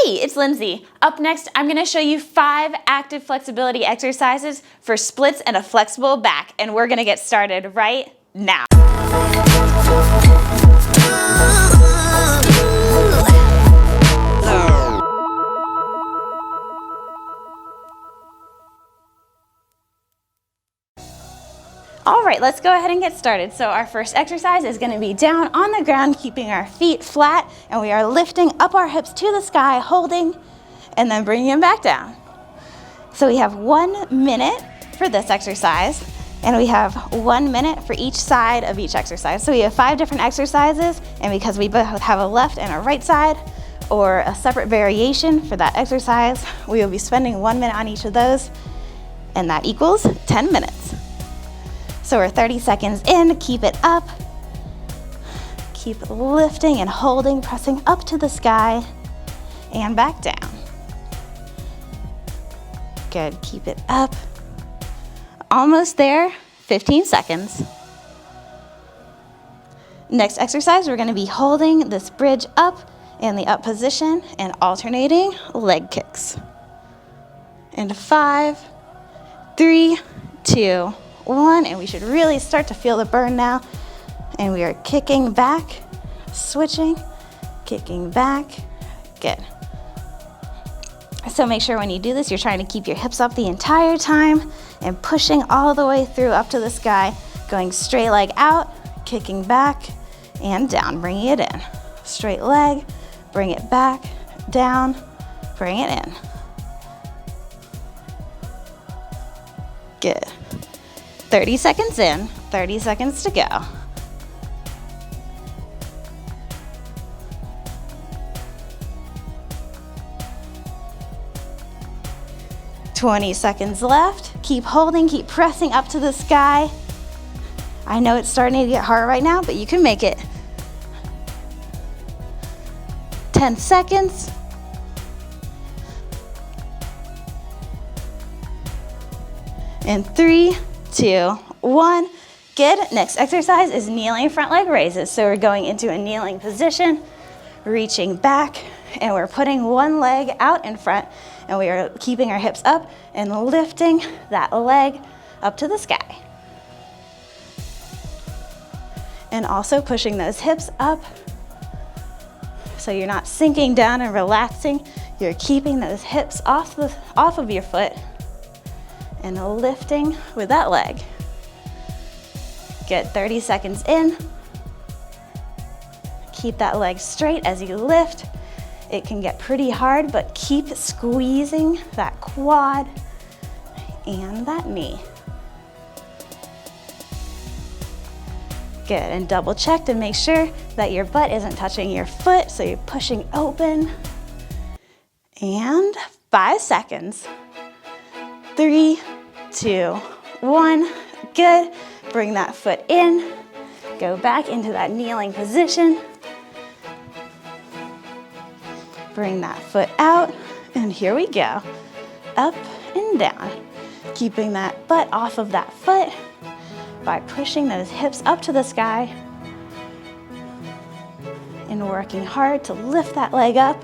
Hey, it's Lindsay. Up next, I'm gonna show you 5 active flexibility exercises for splits and a flexible back, and we're gonna get started right now. All right, let's go ahead and get started. So our first exercise is gonna be down on the ground, keeping our feet flat, and we are lifting up our hips to the sky, holding, and then bringing them back down. So we have 1 minute for this exercise, and we have 1 minute for each side of each exercise. So we have 5 different exercises, and because we both have a left and a right side, or a separate variation for that exercise, we will be spending 1 minute on each of those, and that equals 10 minutes. So we're 30 seconds in, keep it up. Keep lifting and holding, pressing up to the sky and back down. Good, keep it up. Almost there, 15 seconds. Next exercise, we're gonna be holding this bridge up in the up position and alternating leg kicks. And 5, 3, 2, 1, and we should really start to feel the burn now. And we are kicking back, switching, kicking back. Good. So make sure when you do this, you're trying to keep your hips up the entire time and pushing all the way through up to the sky, going straight leg out, kicking back and down, bringing it in. Straight leg, bring it back, down, bring it in. Good. 30 seconds in, 30 seconds to go. "20 seconds left. Keep holding, keep pressing up to the sky. I know it's starting to get hard right now, but you can make it. 10 seconds. And 3, 2, 1. Good. Next exercise is kneeling front leg raises. So we're going into a kneeling position, reaching back, and we're putting one leg out in front, and we are keeping our hips up and lifting that leg up to the sky. And also pushing those hips up so you're not sinking down and relaxing. You're keeping those hips off of your foot and lifting with that leg. Good, 30 seconds in. Keep that leg straight as you lift. It can get pretty hard, but keep squeezing that quad and that knee. Good, and double check to make sure that your butt isn't touching your foot, so you're pushing open. And 5 seconds. 3, 2, 1. Good. Bring that foot in. Go back into that kneeling position. Bring that foot out. And here we go. Up and down. Keeping that butt off of that foot by pushing those hips up to the sky and working hard to lift that leg up.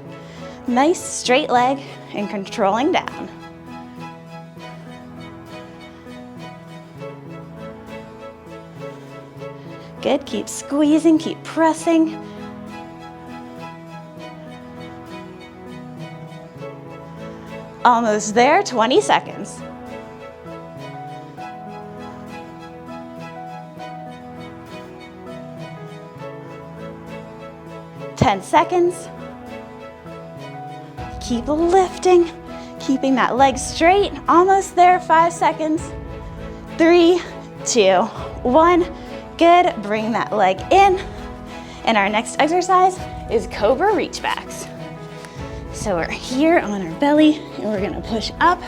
Nice straight leg and controlling down. Good, keep squeezing, keep pressing. Almost there, 20 seconds. "10 seconds. Keep lifting, keeping that leg straight. Almost there, 5 seconds. 3, 2, 1. Good, bring that leg in. And our next exercise is cobra reach backs. So we're here on our belly, and we're gonna push up,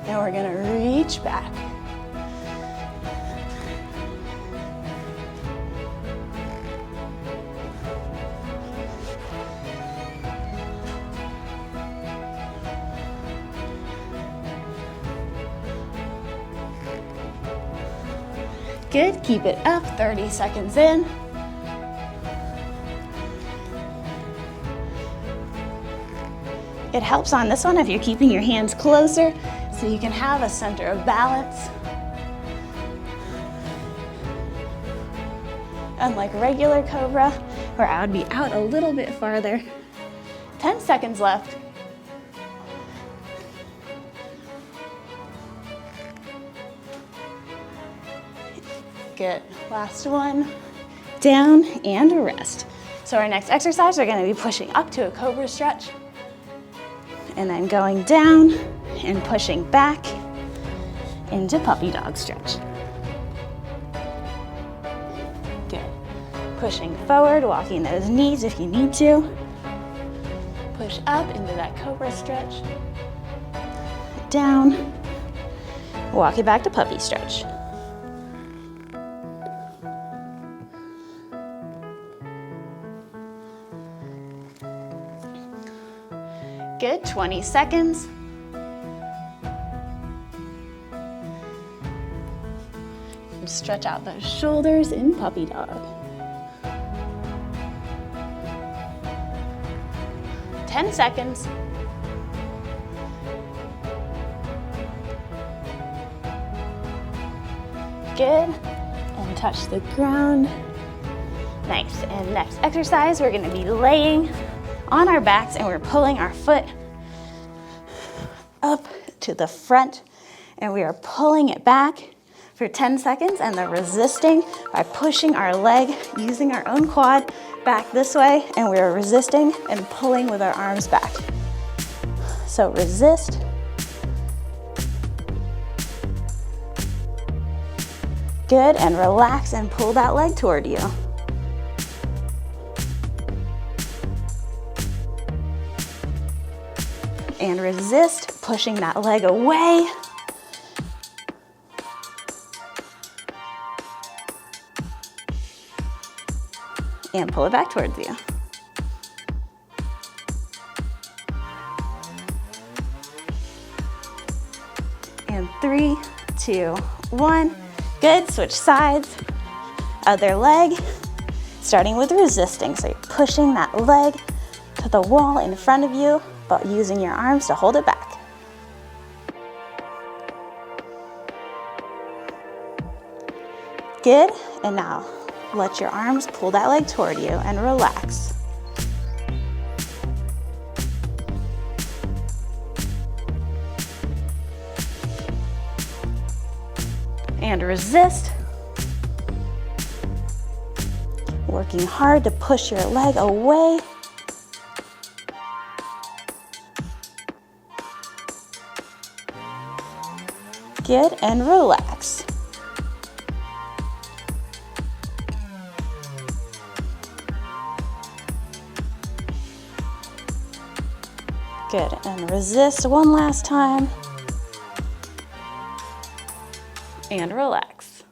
and we're gonna reach back. Good, keep it up, 30 seconds in. It helps on this one if you're keeping your hands closer so you can have a center of balance. Unlike regular Cobra, where I would be out a little bit farther. 10 seconds left. Good, last one. Down and rest. So our next exercise, we're gonna be pushing up to a Cobra stretch, and then going down and pushing back into puppy dog stretch. Good. Pushing forward, walking those knees if you need to. Push up into that Cobra stretch. Down. Walk it back to puppy stretch. Good, 20 seconds. And stretch out those shoulders in puppy dog. 10 seconds. Good, and touch the ground. Nice, and next exercise, we're gonna be laying on our backs and we're pulling our foot up to the front and we are pulling it back for 10 seconds and then resisting by pushing our leg using our own quad back this way, and we are resisting and pulling with our arms back. So resist. Good, and relax and pull that leg toward you. And resist, pushing that leg away. And pull it back towards you. And 3, 2, 1. Good, switch sides. Other leg, starting with resisting. So you're pushing that leg to the wall in front of you, but using your arms to hold it back. Good, and now let your arms pull that leg toward you and relax. And resist. Working hard to push your leg away. Good, and relax. Good, and resist one last time. And relax.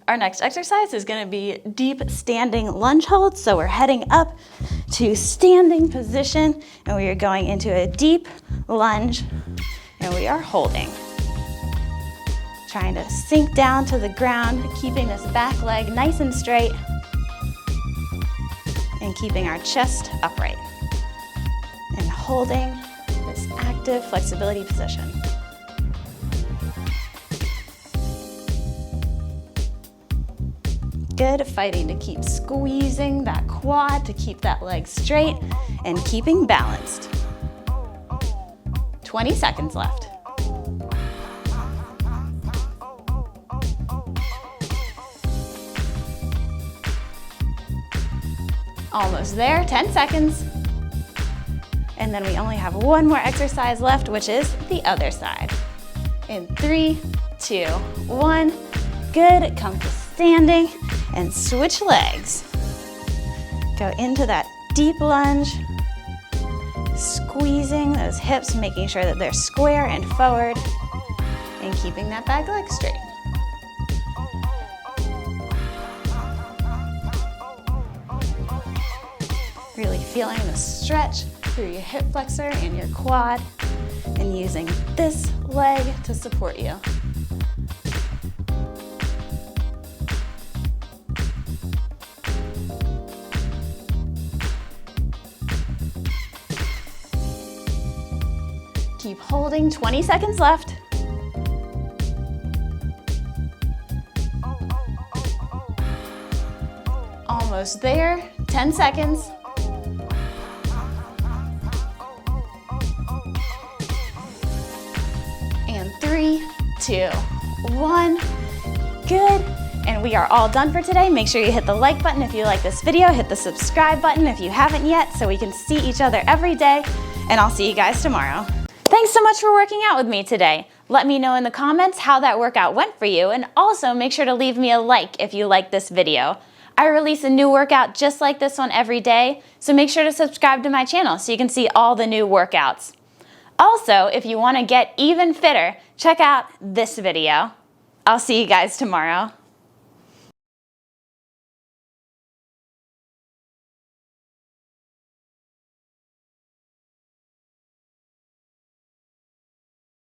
Our next exercise is going to be deep standing lunge holds. So we're heading up to standing position and we are going into a deep lunge and we are holding. Trying to sink down to the ground, keeping this back leg nice and straight and keeping our chest upright and holding this active flexibility position. Good, fighting to keep squeezing that quad to keep that leg straight and keeping balanced. 20 seconds left. Almost there, 10 seconds. And then we only have one more exercise left, which is the other side. In 3, 2, 1. Good, come to standing and switch legs. Go into that deep lunge, squeezing those hips, making sure that they're square and forward, and keeping that back leg straight. Really feeling the stretch through your hip flexor and your quad, and using this leg to support you. Keep holding, 20 seconds left. Almost there, 10 seconds. And 3, 2, 1. Good. And we are all done for today. Make sure you hit the like button if you like this video, hit the subscribe button if you haven't yet, so we can see each other every day, and I'll see you guys tomorrow. Thanks so much for working out with me today. Let me know in the comments how that workout went for you, and also make sure to leave me a like if you like this video. I release a new workout just like this one every day, so make sure to subscribe to my channel so you can see all the new workouts. Also, if you want to get even fitter, check out this video. I'll see you guys tomorrow.